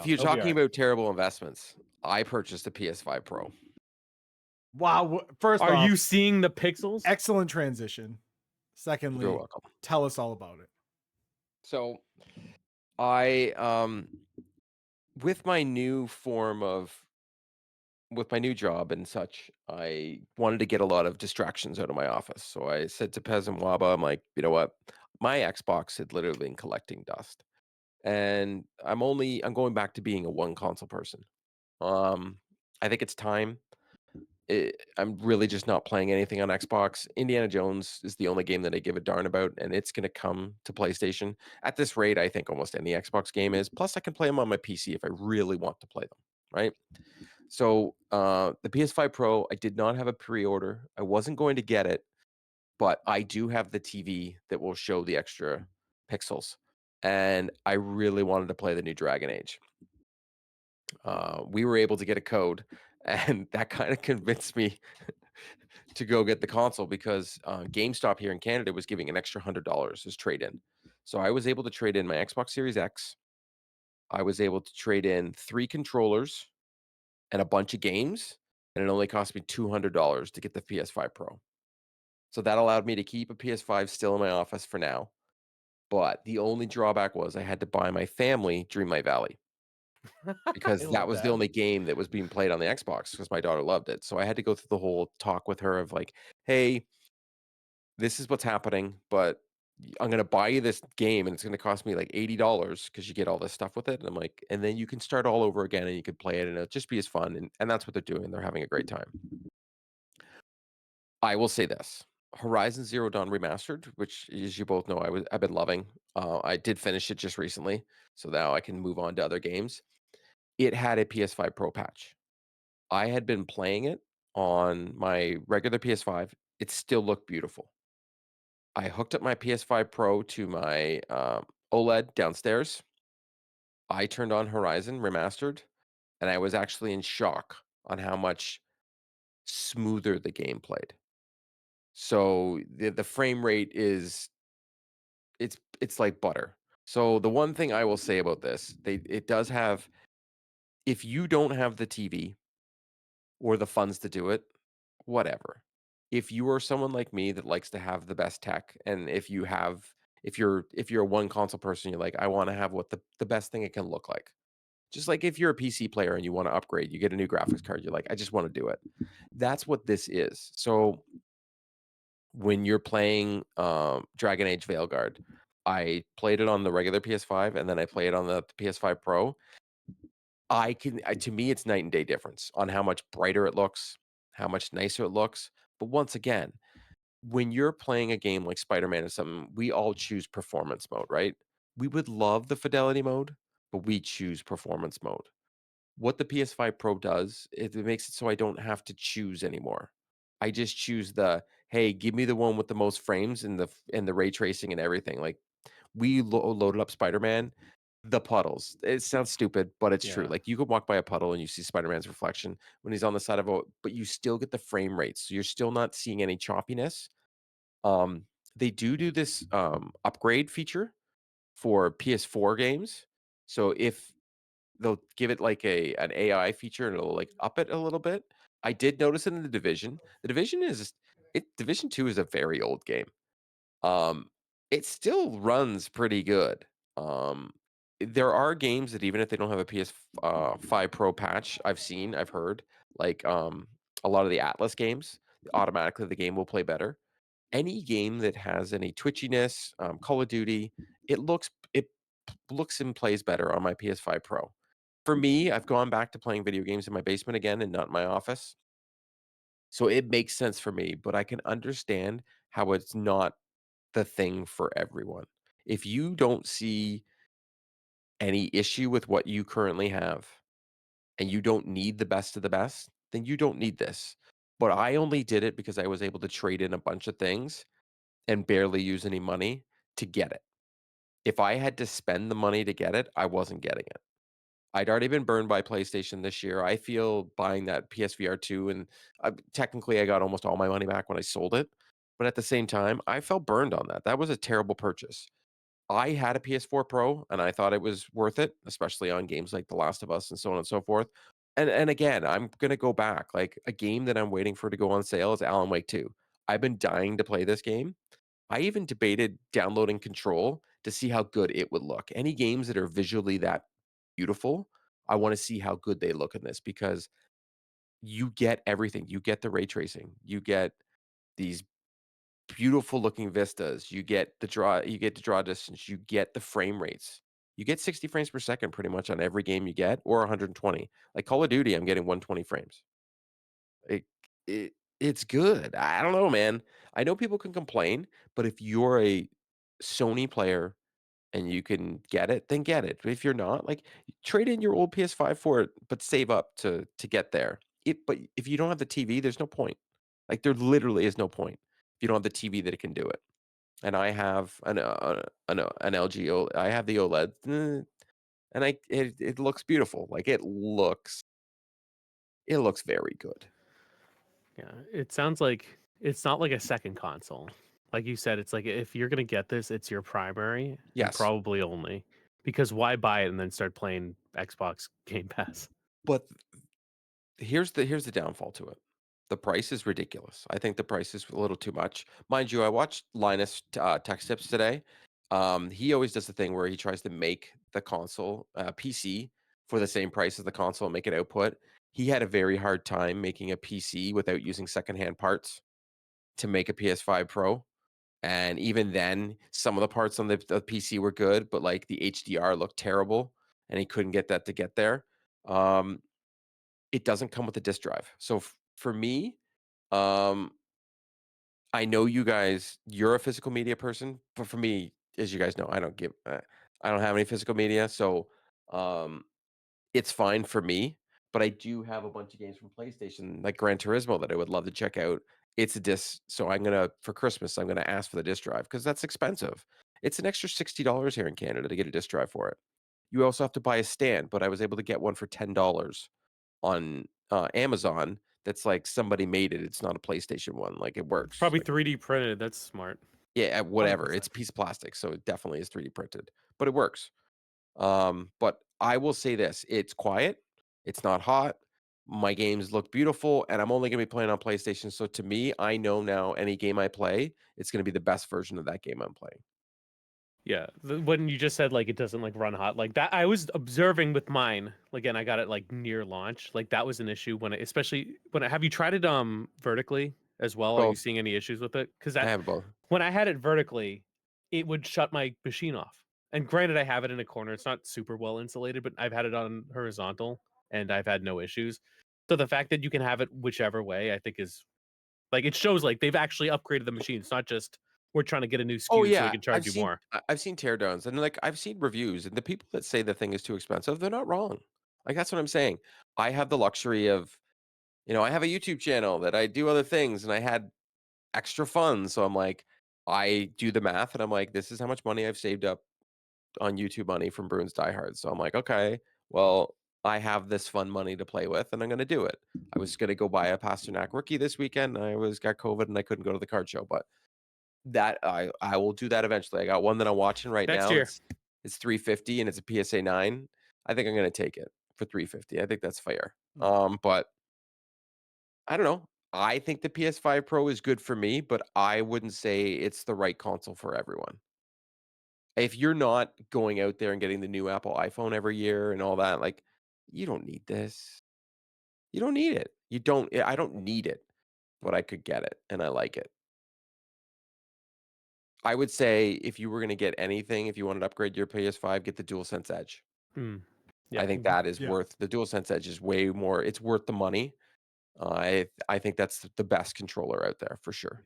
If you're He'll be talking alright. about terrible investments, I purchased a PS5 Pro. Wow. First Are off, you seeing the pixels? excellent transition. You're Secondly, welcome. tell us all about it. So I with my new form of with my new job and such, I wanted to get a lot of distractions out of my office. So I said to Pez and Waba, I'm like, you know what? My Xbox had literally been collecting dust. And I'm going back to being a one console person. Um I think it's time. I'm really just not playing anything on Xbox. Indiana Jones is the only game that I give a darn about, and it's going to come to PlayStation. At this rate, I think almost any Xbox game is. Plus, I can play them on my PC if I really want to play them, right? So, the PS5 Pro, I did not have a pre-order. I wasn't going to get it, but I do have the TV that will show the extra pixels, and I really wanted to play the new Dragon Age. We were able to get a code, and that kind of convinced me to go get the console because GameStop here in Canada was giving an extra $100 as trade in. So I was able to trade in my Xbox Series X. I was able to trade in 3 controllers and a bunch of games, and it only cost me $200 to get the PS5 Pro. So that allowed me to keep a PS5 still in my office for now. But the only drawback was I had to buy my family Dream Light Valley I because that love was the that. only game that was being played on the Xbox because my daughter loved it. So I had to go through the whole talk with her of like, hey, this is what's happening, but I'm gonna buy you this game and it's gonna cost me like $80 because you get all this stuff with it. And I'm like, and then you can start all over again and you can play it and it'll just be as fun. And that's what they're doing. They're having a great time. I will say this. Horizon Zero Dawn Remastered, which as you both know, I've been loving. I did finish it just recently, so now I can move on to other games. It had a PS5 Pro patch. I had been playing it on my regular PS5. It still looked beautiful. I hooked up my PS5 Pro to my, OLED downstairs. I turned on Horizon Remastered, and I was actually in shock on how much smoother the game played. So, the frame rate is it's like butter. So, the one thing I will say about this, it does have if you don't have the TV or the funds to do it, whatever. If you are someone like me that likes to have the best tech, and if you're a one console person, you're like, I want to have what the best thing it can look like. Just like if you're a PC player and you want to upgrade, you get a new graphics card, you're like, I just want to do it. That's what this is. So when you're playing Dragon Age Veilguard, I played it on the regular PS5 and then I played on the PS5 Pro. To me, it's night and day difference on how much brighter it looks, how much nicer it looks. But once again, when you're playing a game like Spider-Man or something, we all choose performance mode, right? We would love the fidelity mode, but we choose performance mode. What the PS5 Pro does, it makes it so I don't have to choose anymore. I just choose hey, give me the one with the most frames and the ray tracing and everything. Like we loaded up Spider-Man, the puddles. It sounds stupid, but it's true. Yeah. Like you could walk by a puddle and you see Spider-Man's reflection when he's on the side of a, but you still get the frame rates. So you're still not seeing any choppiness. Um, they do this upgrade feature for PS4 games. So if they'll give it like an AI feature and it'll like up it a little bit. I did notice it in the Division. The Division is Division 2 is a very old game. Um, it still runs pretty good. Um, there are games that even if they don't have a PS5 Pro patch, I've heard, like a lot of the Atlas games, automatically the game will play better. Any game that has any twitchiness, Call of Duty, it looks and plays better on my PS5 Pro. For me, I've gone back to playing video games in my basement again and not in my office. So it makes sense for me, but I can understand how it's not the thing for everyone. If you don't see any issue with what you currently have and you don't need the best of the best, then you don't need this. But I only did it because I was able to trade in a bunch of things and barely use any money to get it. If I had to spend the money to get it, I wasn't getting it. I'd already been burned by PlayStation this year. I feel buying that PSVR 2 and technically I got almost all my money back when I sold it. But at the same time, I felt burned on that. That was a terrible purchase. I had a PS4 Pro and I thought it was worth it, especially on games like The Last of Us and so on and so forth. And again, I'm gonna go back. Like a game that I'm waiting for to go on sale is Alan Wake 2. I've been dying to play this game. I even debated downloading Control to see how good it would look. Any games that are visually that beautiful, I want to see how good they look in this because you get everything. You get the ray tracing. You get these beautiful looking vistas. You get the draw distance, you get the frame rates. You get 60 frames per second pretty much on every game you get or 120. Like Call of Duty, I'm getting 120 frames. It it's good. I don't know, man. I know people can complain, but if you're a Sony player and you can get it, then get it. But if you're not, like trade in your old PS5 for it, but save up to get there. But if you don't have the TV, there's no point. Like there literally is no point if you don't have the TV that it can do it. And I have an LG I have the OLED, and it looks beautiful. Like it looks very good. Yeah, it sounds like it's not like a second console. Like you said, it's like if you're gonna get this, it's your primary and Yes, probably only. Because why buy it and then start playing Xbox Game Pass? but here's the downfall to it. The price is ridiculous. I think the price is a little too much. Mind you, I watched Linus Tech Tips today. He always does the thing where he tries to make the console PC for the same price as the console and make it output. He had a very hard time making a PC without using secondhand parts to make a PS5 Pro. And even then, some of the parts on the PC were good, but like the HDR looked terrible, and he couldn't get that to get there. Um, it doesn't come with a disk drive. So for me, um, I know you guys, you're a physical media person, but for me, as you guys know, I don't have any physical media, so um, it's fine for me. But I do have a bunch of games from PlayStation, like Gran Turismo, that I would love to check out. It's a disc, so I'm gonna for Christmas, I'm gonna ask for the disc drive because that's expensive. It's an extra $60 here in Canada to get a disc drive for it. You also have to buy a stand, but I was able to get one for $10 on, Amazon that's like somebody made it. It's not a PlayStation one, like, it It's works, probably like 3D printed. That's smart. yeah, whatever. It's 100%. a piece of plastic, so it definitely is 3D printed, but it works. But I will say this, it's quiet, it's not hot, my games look beautiful, and I'm only gonna be playing on PlayStation, so to me, I know now any game I play, it's gonna be the best version of that game I'm playing. Yeah, when you just said like it doesn't like run hot like that, I was observing with mine. Again, I got it like near launch. Like that was an issue when, especially when have you tried it vertically as well? Are you Both. seeing any issues with it? Because I that have both. when I had it vertically, it would shut my machine off. And granted, I have it in a corner. It's not super well insulated, but I've had it on horizontal and I've had no issues. So the fact that you can have it whichever way, I think is like it shows like they've actually upgraded the machine. It's not just we're trying to get a new Oh, SKU so we yeah, can charge you more. I've seen teardowns, and, like, I've seen reviews, and the people that say the thing is too expensive, they're not wrong. Like, that's what I'm saying. I have the luxury of I have a YouTube channel that I do other things, and I had extra funds, so I'm like, I do the math, and I'm like, "This is how much money I've saved up on YouTube money from Bruins Die Hard." So I'm like, "Okay, well, I have this fun money to play with, and I'm gonna do it." I was gonna go buy a Pasternak rookie this weekend, and I got COVID, and I couldn't go to the card show, but that I will do that eventually. I got one that I'm watching right Next now. year. It's 350 and it's a PSA 9. I think I'm gonna take it for 350. I think that's fair. Mm. But I don't know. I think the PS5 Pro is good for me, but I wouldn't say it's the right console for everyone. If you're not going out there and getting the new Apple iPhone every year and all that, like you don't need this. You don't need it. I don't need it, but I could get it and I like it. I would say if you were gonna get anything, if you wanted to upgrade your PS5, get the DualSense Edge. Mm. I Yeah. think that is Yeah. worth the DualSense Edge is way more it's worth the money. I think that's the best controller out there for sure.